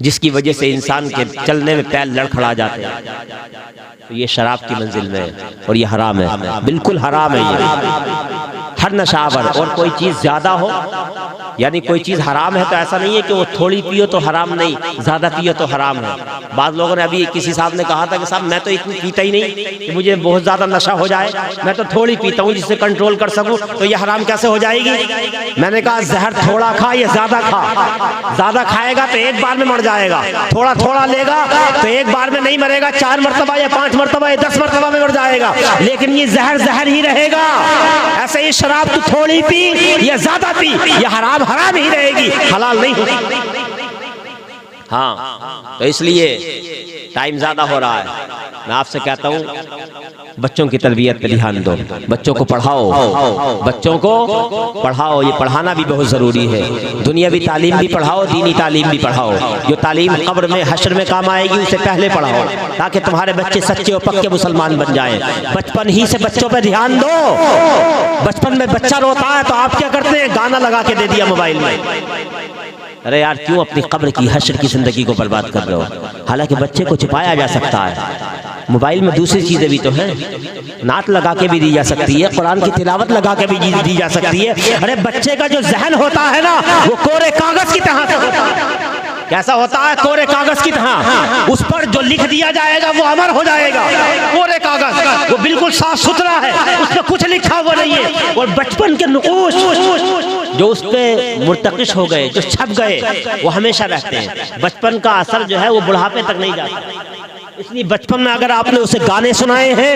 جس کی وجہ سے انسان کے چلنے میں پیر لڑکھڑا جاتے ہیں، تو یہ شراب کی منزل میں ہے اور یہ حرام ہے، بالکل حرام ہے یہ۔ ہر نشہ آور اور کوئی چیز زیادہ ہو، یعنی کوئی چیز حرام ہے تو ایسا نہیں ہے کہ وہ تھوڑی پیو تو حرام نہیں، زیادہ پیو تو حرام ہے۔ بعض لوگوں نے ابھی کسی صاحب نے کہا تھا کہ صاحب میں تو اتنی پیتا ہی نہیں کہ مجھے بہت زیادہ نشہ ہو جائے، میں تو تھوڑی پیتا ہوں جس سے کنٹرول کر سکوں، تو یہ حرام کیسے ہو جائے گی؟ میں نے کہا زہر تھوڑا کھا یا زیادہ کھا، زیادہ کھائے گا تو ایک بار میں مر جائے گا، تھوڑا تھوڑا لے گا تو ایک بار میں نہیں مرے گا، 4 مرتبہ یا 5 مرتبہ یا 10 مرتبہ میں مر جائے گا، لیکن یہ زہر زہر ہی رہے گا۔ ایسے ہی شراب تو تھوڑی پی یا زیادہ پی، یہ حرام حرام ہی رہے گی، حلال نہیں ہوگی۔ ہاں تو اس لیے ٹائم زیادہ ہو رہا ہے، میں آپ سے کہتا ہوں بچوں کی تربیت پہ دھیان دو، بچوں کو پڑھاؤ، بچوں کو پڑھاؤ، یہ پڑھانا بھی بہت ضروری ہے، دنیاوی تعلیم بھی پڑھاؤ، دینی تعلیم بھی پڑھاؤ، جو تعلیم قبر میں حشر میں کام آئے گی اسے پہلے پڑھاؤ تاکہ تمہارے بچے سچے اور پکے مسلمان بن جائیں۔ بچپن ہی سے بچوں پہ دھیان دو۔ بچپن میں بچہ روتا ہے تو آپ کیا کرتے ہیں؟ گانا لگا کے دے دیا موبائل میں۔ ارے یار کیوں اپنی قبر کی حشر کی زندگی کو برباد کر رہے ہو؟ حالانکہ بچے کو چھپایا جا سکتا ہے، موبائل میں دوسری چیزیں بھی تو ہیں، نعت لگا کے بھی دی جا سکتی ہے، قرآن کی تلاوت لگا کے بھی دی جا سکتی ہے۔ ارے بچے کا جو ذہن ہوتا ہے نا وہ کورے کاغذ کی طرح سے ہوتا ہے۔ کیسا ہوتا ہے؟ کورے کاغذ کی طرح، اس پر جو لکھ دیا جائے گا وہ امر ہو جائے گا۔ کورے کاغذ وہ بالکل صاف ستھرا ہے، اس پہ کچھ لکھا ہوا نہیں ہے، اور بچپن کے نقوش جو اس پہ مرتکش ہو گئے، جو چھپ گئے، وہ ہمیشہ رہتے ہیں۔ بچپن کا اثر جو ہے وہ بڑھاپے تک نہیں جاتا۔ اس لیے بچپن میں اگر آپ نے اسے گانے سنائے ہیں،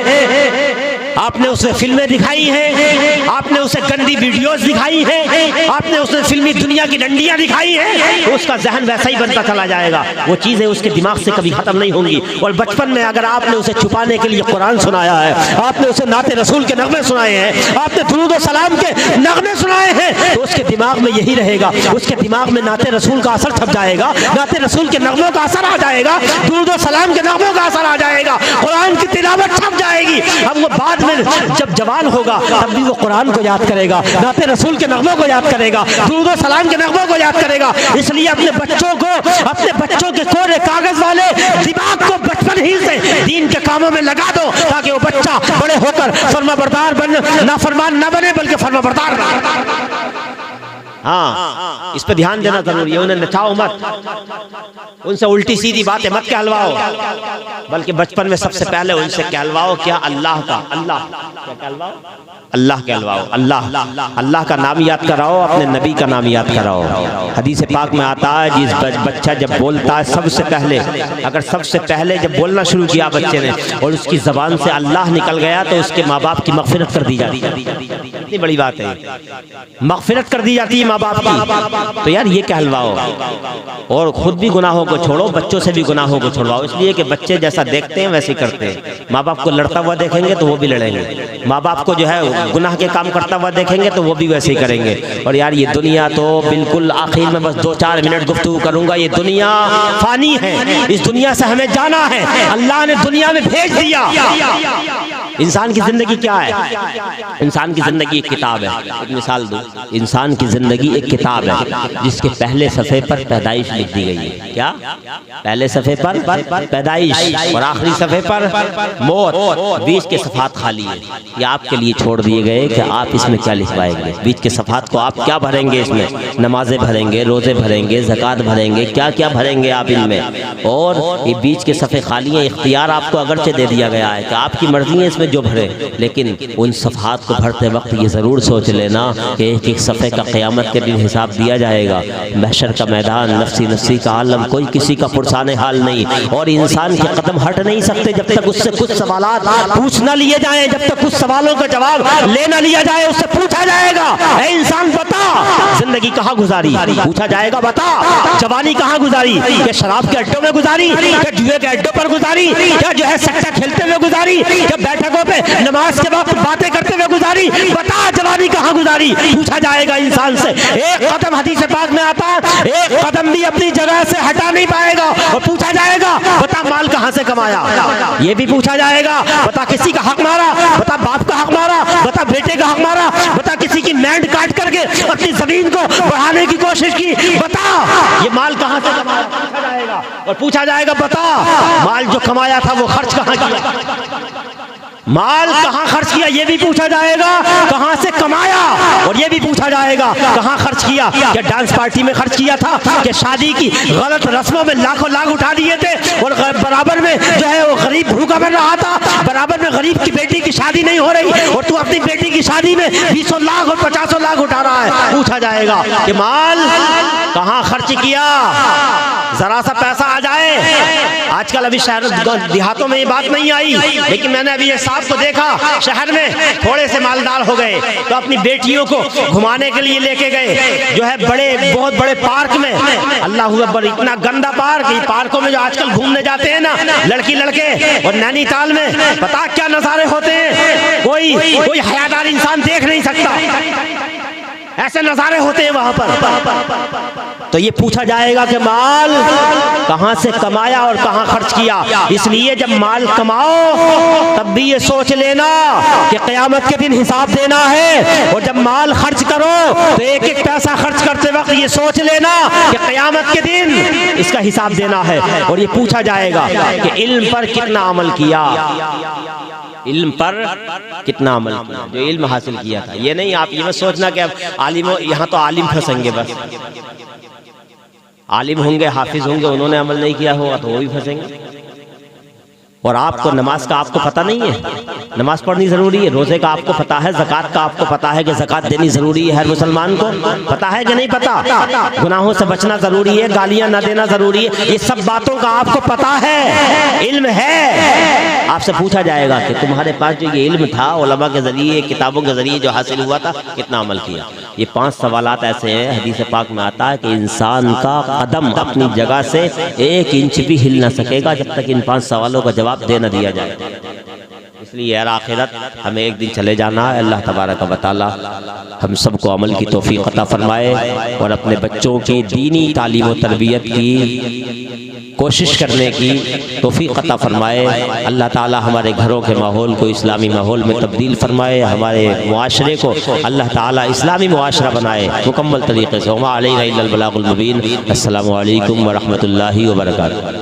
آپ نے اسے فلمیں دکھائی ہیں، آپ نے اسے گندی ویڈیوز دکھائی ہیں، آپ نے اسے فلمی دنیا کی ڈنڈیاں دکھائی ہیں، تو اس کا ذہن ویسا ہی بنتا چلا جائے گا، وہ چیزیں اس کے دماغ سے کبھی ختم نہیں ہوں گی۔ اور بچپن میں اگر آپ نے اسے چھپانے کے لیے قرآن سنایا ہے، آپ نے اسے نعت رسول کے نغمے سنائے ہیں، آپ نے درود و سلام کے نغمے سنائے ہیں، تو اس کے دماغ میں یہی رہے گا، اس کے دماغ میں نعت رسول کا اثر چھپ جائے گا، نعت رسول کے نغموں کا اثر آ جائے گا، درود و سلام کے نغموں کا اثر آ جائے گا، قرآن کی تلاوت چھپ جائے گی۔ اب وہ بعد میں جب جوان ہوگا تب بھی وہ قرآن کو یاد کرے گا، نعت رسول کے نغموں کو یاد کرے گا، درود و سلام کے نغموں کو یاد کرے گا۔ اس لیے اپنے بچوں کے کورے کاغذ والے دماغ کو بچپن ہی سے دین کے کاموں میں لگا دو تاکہ وہ بچہ بڑے ہو کر فرما بردار بن، نافرمان نہ بنے بلکہ فرما بردار بنے۔ ہاں اس پہ دھیان دینا ضروری ہے۔ انہیں نچاؤ مت، ان سے الٹی سیدھی باتیں مت کہلواؤ، بلکہ بچپن میں سب سے پہلے ان سے کہلواؤ کیا؟ اللہ کا، اللہ کیا کہلواؤ؟ اللہ کہلواؤ، اللہ کا نام یاد کراؤ، اپنے نبی کا نام یاد کراؤ۔ حدیث پاک میں آتا ہے جس بچہ جب بولتا ہے سب سے پہلے، اگر سب سے پہلے جب بولنا شروع کیا بچے نے اور اس کی زبان سے اللہ نکل گیا تو اس کے ماں باپ کی مغفرت کر دی جاتی ہے۔ اتنی بڑی بات ہے، مغفرت کر دی جاتی ہے ماں باپ کی۔ تو یار یہ کہلواؤ، اور خود بھی گناہوں کو چھوڑو، بچوں سے بھی گناہوں کو چھوڑواؤ، اس لیے کہ بچے جیسا دیکھتے ہیں ویسے کرتے ہیں۔ ماں باپ کو لڑتا ہوا دیکھیں گے تو وہ بھی لڑیں گے، ماں باپ کو جو ہے گناہ کے کام کرتا ہوا دیکھیں گے تو وہ بھی ویسے ہی کریں گے۔ اور یار یہ دنیا تو بالکل آخر میں بس 2-4 منٹ گفتگو کروں گا، یہ دنیا فانی ہے، اس دنیا سے ہمیں جانا ہے، اللہ نے دنیا میں بھیج دیا۔ انسان کی زندگی کیا ہے؟ انسان کی زندگی ایک کتاب ہے۔ ایک مثال دوں، انسان کی زندگی ایک کتاب ہے جس کے پہلے صفحے پر پیدائش لکھ دی گئی ہے۔ کیا؟ پہلے صفحے پر پیدائش اور آخری صفحے پر موت، بیچ کے صفحات خالی ہے۔ یہ آپ کے لیے چھوڑ دیے گئے کہ آپ اس میں کیا لکھوائیں گے، بیچ کے صفحات کو آپ کیا بھریں گے، اس میں نمازیں بھریں گے، روزے بھریں گے، زکوٰۃ بھریں گے، کیا کیا بھریں گے آپ ان میں۔ اور یہ بیچ کے صفحے خالی ہیں، اختیار آپ کو اگرچہ دے دیا گیا ہے کہ آپ کی مرضی ہے اس میں جو بھرے، لیکن ان صفحات کو بھرتے وقت یہ ضرور سوچ لینا کہ ایک ایک صفحے کا قیامت کے دن حساب دیا جائے گا۔ محشر کا میدان، نفسی نفسی کا عالم، کوئی کسی کا پرسان حال نہیں، اور انسان کے قدم ہٹ نہیں سکتے جب تک اس سے کچھ سوالات پوچھ نہ لیے جائیں، جب تک کچھ سوالوں کا جواب لے نہ لیا جائے، اس سے پوچھا جائے گا اے انسان بتا زندگی کہاں گزاری، پوچھا جائے گا بتا جوانی کہاں گزاری، کیا شراب کے اڈوں میں گزاری، کیا جوئے کے اڈوں پر گزاری، کیا جو ہے سچا کھیلتے ہوئے گزاری، کیا بیٹھکوں پہ نماز کے وقت باتیں کرتے ہوئے گزاری، بتا جوانی کہاں گزاری، پوچھا جائے گا انسان سے۔ ایک قدم حدیث پاک میں آتا ہے ایک قدم بھی اپنی جگہ سے ہٹا نہیں پائے گا، اور پوچھا جائے گا بتا مال کہاں کہاں سے کمایا؟ یہ بھی پوچھا جائے گا. بتا کسی کا حق مارا؟ بتا باپ کا حق مارا؟ بتا بیٹے کا حق مارا؟ بتا کسی کی مینڈ کاٹ کر کے اپنی زمین کو بڑھانے کی کوشش کی؟ بتا یہ مال کہاں سے کمایا؟ پوچھا جائے گا. اور پوچھا جائے گا بتا مال جو کمایا تھا وہ خرچ کہاں کیا؟ مال کہاں خرچ کیا یہ بھی پوچھا جائے گا. کہاں سے کمایا اور یہ بھی پوچھا جائے گا کہاں خرچ کیا. کیا ڈانس پارٹی میں خرچ کیا تھا؟ کہ شادی کی غلط رسموں میں لاکھوں لاکھ اٹھا دیے تھے اور برابر میں جو ہے وہ غریب بھوکا مر رہا تھا؟ برابر میں غریب کی بیٹی کی شادی نہیں ہو رہی اور تو اپنی بیٹی کی شادی میں 20 لاکھ اور 50 لاکھ اٹھا رہا ہے. پوچھا جائے گا کہ مال کہاں خرچ کیا. ذرا سا پیسہ آ جائے. آج کل ابھی شہر دیہاتوں میں یہ بات نہیں آئی لیکن میں نے ابھی ایک صاحب کو دیکھا شہر میں تھوڑے سے مالدار ہو گئے تو اپنی بیٹیوں کو گھمانے کے لیے لے کے گئے جو ہے بہت بڑے پارک میں. اللہ اکبر اتنا گندا پارک. یہ پارکوں میں جو آج کل گھومنے جاتے ہیں نا لڑکی لڑکے اور نینی تال میں پتا کیا نظارے ہوتے ہیں کوئی حیادار انسان دیکھ نہیں سکتا. ایسے نظارے ہوتے ہیں وہاں پر. تو یہ پوچھا جائے گا کہ مال کہاں سے کمایا اور کہاں خرچ کیا. اس لیے جب مال کماؤ تب بھی یہ سوچ لینا کہ قیامت کے دن حساب دینا ہے اور جب مال خرچ کرو تو ایک ایک پیسہ خرچ کرتے وقت یہ سوچ لینا کہ قیامت کے دن اس کا حساب دینا ہے. اور یہ پوچھا جائے گا کہ علم پر کتنا عمل کیا. علم پر کتنا عمل کیا جو علم حاصل کیا تھا. یہ نہیں آپ یہ مت سوچنا کہ اب عالم یہاں تو عالم پھنسیں گے. بس عالم ہوں گے حافظ ہوں گے انہوں نے عمل نہیں کیا ہوگا تو وہ بھی پھنسیں گے. اور آپ کو نماز کا آپ کو پتہ نہیں ہے. نماز پڑھنی ضروری ہے. روزے کا آپ کو پتہ ہے. زکوٰۃ کا آپ کو پتہ ہے کہ زکوٰۃ دینی ضروری ہے. ہر مسلمان کو پتہ ہے کہ نہیں پتہ؟ گناہوں سے بچنا ضروری ہے. گالیاں نہ دینا ضروری ہے. یہ سب باتوں کا آپ کو پتہ ہے. علم ہے. آپ سے پوچھا جائے گا کہ تمہارے پاس جو یہ علم تھا علماء کے ذریعے کتابوں کے ذریعے جو حاصل ہوا تھا کتنا عمل کیا. یہ 5 سوالات ایسے ہیں حدیث پاک میں آتا ہے کہ انسان کا قدم اپنی جگہ سے 1 انچ بھی ہل نہ سکے گا جب تک ان 5 سوالوں کا جواب دے نہ دیا جائے. اس لیے یار آخرت ہمیں ایک دن چلے جانا ہے. اللہ تبارک و تعالی ہم سب کو عمل کی توفیق عطا فرمائے اور اپنے بچوں کی دینی تعلیم و تربیت کی کوشش کرنے کی توفیق عطا فرمائے. اللہ تعالی ہمارے گھروں کے ماحول کو اسلامی ماحول میں تبدیل فرمائے. ہمارے معاشرے کو اللہ تعالی اسلامی معاشرہ بنائے مکمل طریقے سے. وما علینا الا البلاغ المبین. السلام علیکم ورحمۃ اللہ وبرکاتہ.